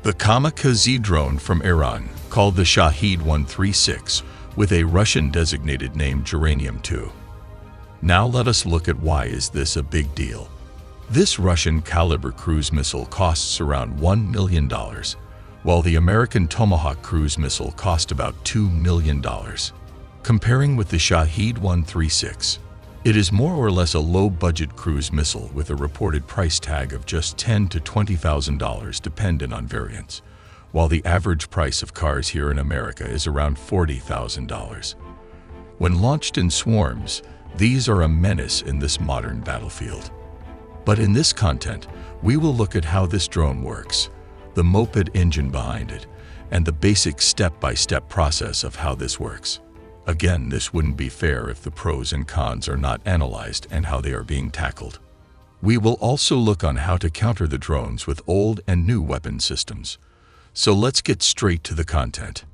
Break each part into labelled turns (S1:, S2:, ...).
S1: The Kamikaze drone from Iran, called the Shahed 136, with a Russian designated name Geranium-2. Now let us look at why is this a big deal. This Russian-caliber cruise missile costs around $1 million, while the American Tomahawk cruise missile cost about $2 million. Comparing with the Shahed 136, it is more or less a low-budget cruise missile with a reported price tag of just $10,000 to $20,000 dependent on variants, while the average price of cars here in America is around $40,000. When launched in swarms, these are a menace in this modern battlefield. But in this content, we will look at how this drone works, the moped engine behind it, and the basic step-by-step process of how this works. Again, this wouldn't be fair if the pros and cons are not analyzed and how they are being tackled. We will also look on how to counter the drones with old and new weapon systems. So let's get straight to the content.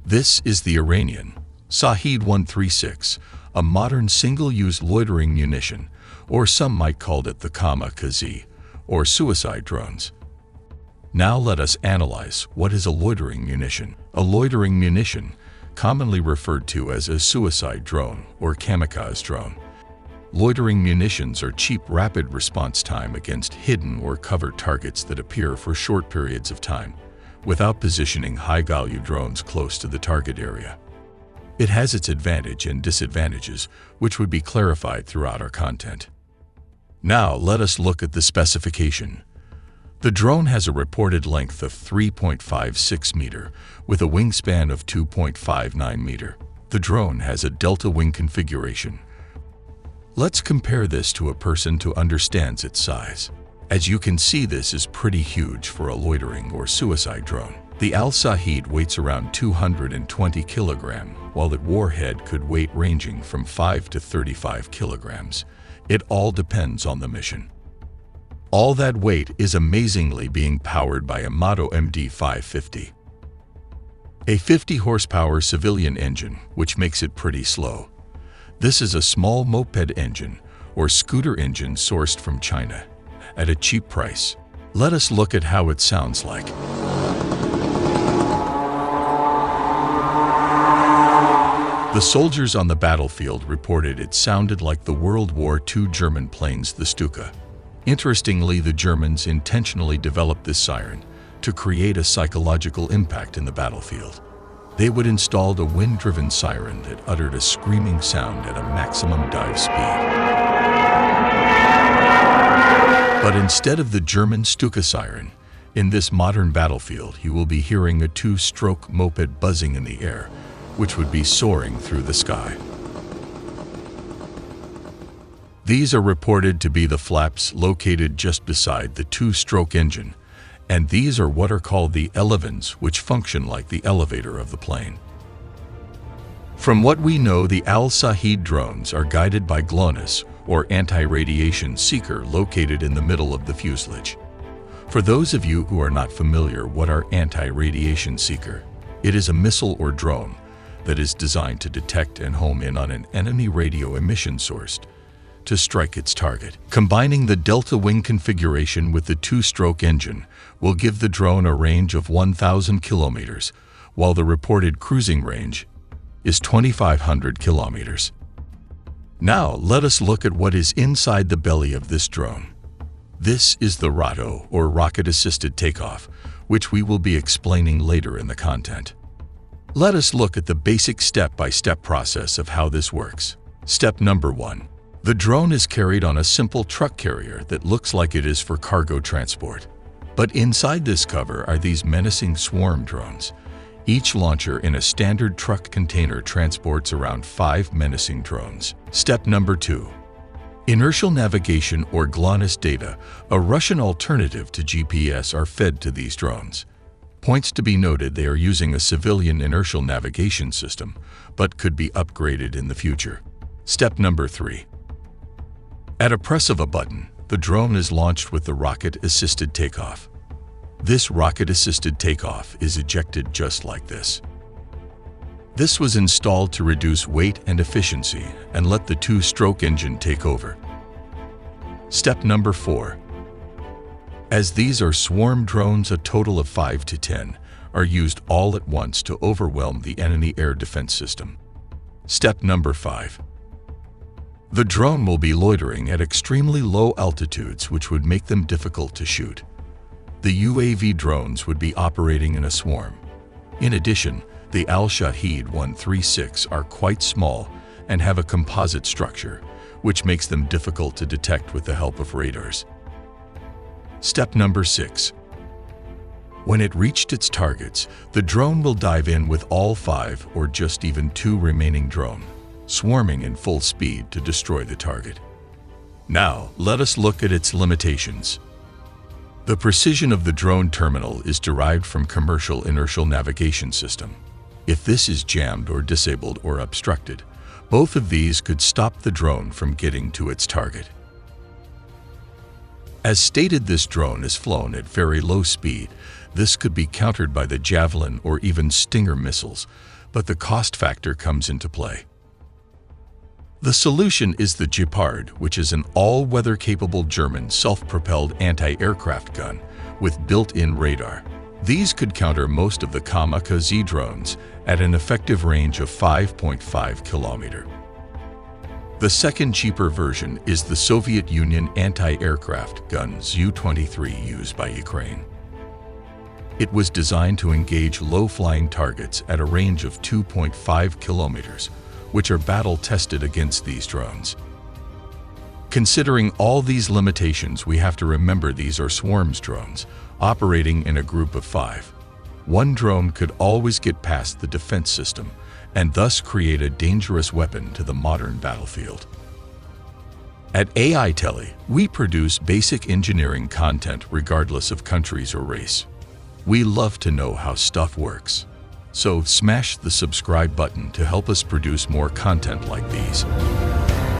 S1: This is the Iranian Shahed 136, a modern single-use loitering munition, or some might call it the Kamikaze, or suicide drones. Now let us analyze what is a loitering munition. A loitering munition, commonly referred to as a suicide drone or kamikaze drone. Loitering munitions are cheap, rapid response time against hidden or covered targets that appear for short periods of time, without positioning high-value drones close to the target area. It has its advantage and disadvantages, which would be clarified throughout our content. Now let us look at the specification. The drone has a reported length of 3.56 meter with a wingspan of 2.59 meter. The drone has a delta wing configuration. Let's compare this to a person to understand its size. As you can see, this is pretty huge for a loitering or suicide drone. The Al-Shahed weighs around 220 kilograms, while its warhead could weight ranging from 5 to 35 kilograms. It all depends on the mission. All that weight is amazingly being powered by a Moto MD550. A 50 horsepower civilian engine, which makes it pretty slow. This is a small moped engine or scooter engine sourced from China at a cheap price. Let us look at how it sounds like. The soldiers on the battlefield reported it sounded like the World War II German planes, the Stuka. Interestingly, the Germans intentionally developed this siren to create a psychological impact in the battlefield. They would install a wind-driven siren that uttered a screaming sound at a maximum dive speed. But instead of the German Stuka siren, in this modern battlefield, you will be hearing a two-stroke moped buzzing in the air, which would be soaring through the sky. These are reported to be the flaps located just beside the two-stroke engine, and these are what are called the elevons, which function like the elevator of the plane. From what we know, the Al-Shahed drones are guided by GLONASS, or anti-radiation seeker, located in the middle of the fuselage. For those of you who are not familiar, what are anti-radiation seeker? It is a missile or drone that is designed to detect and home in on an enemy radio emission source to strike its target. Combining the delta wing configuration with the two-stroke engine will give the drone a range of 1,000 kilometers, while the reported cruising range is 2,500 kilometers. Now let us look at what is inside the belly of this drone. This is the ROTO, or rocket-assisted takeoff, which we will be explaining later in the content. Let us look at the basic step-by-step process of how this works. Step number 1. The drone is carried on a simple truck carrier that looks like it is for cargo transport. But inside this cover are these menacing swarm drones. Each launcher in a standard truck container transports around 5 menacing drones. Step number 2. Inertial navigation or GLONASS data, a Russian alternative to GPS, are fed to these drones. Points to be noted: they are using a civilian inertial navigation system, but could be upgraded in the future. Step number 3. At a press of a button, the drone is launched with the rocket-assisted takeoff. This rocket-assisted takeoff is ejected just like this. This was installed to reduce weight and efficiency and let the two-stroke engine take over. Step number 4. As these are swarm drones, a total of 5 to 10 are used all at once to overwhelm the enemy air defense system. Step number 5. The drone will be loitering at extremely low altitudes, which would make them difficult to shoot. The UAV drones would be operating in a swarm. In addition, the Shaed 136 are quite small and have a composite structure, which makes them difficult to detect with the help of radars. Step number 6. When it reached its targets, the drone will dive in with all 5 or just even 2 remaining drones, swarming in full speed to destroy the target. Now, let us look at its limitations. The precision of the drone terminal is derived from commercial inertial navigation system. If this is jammed or disabled or obstructed, both of these could stop the drone from getting to its target. As stated, this drone is flown at very low speed. This could be countered by the Javelin or even Stinger missiles, but the cost factor comes into play. The solution is the Gepard, which is an all-weather capable German self-propelled anti-aircraft gun with built-in radar. These could counter most of the Kamikaze drones at an effective range of 5.5 kilometers. The second cheaper version is the Soviet Union anti-aircraft gun Zu-23 used by Ukraine. It was designed to engage low-flying targets at a range of 2.5 kilometers, which are battle-tested against these drones. Considering all these limitations, we have to remember these are swarms drones, operating in a group of 5. One drone could always get past the defense system, and thus create a dangerous weapon to the modern battlefield. At AI Tele, we produce basic engineering content regardless of countries or race. We love to know how stuff works. So smash the subscribe button to help us produce more content like these.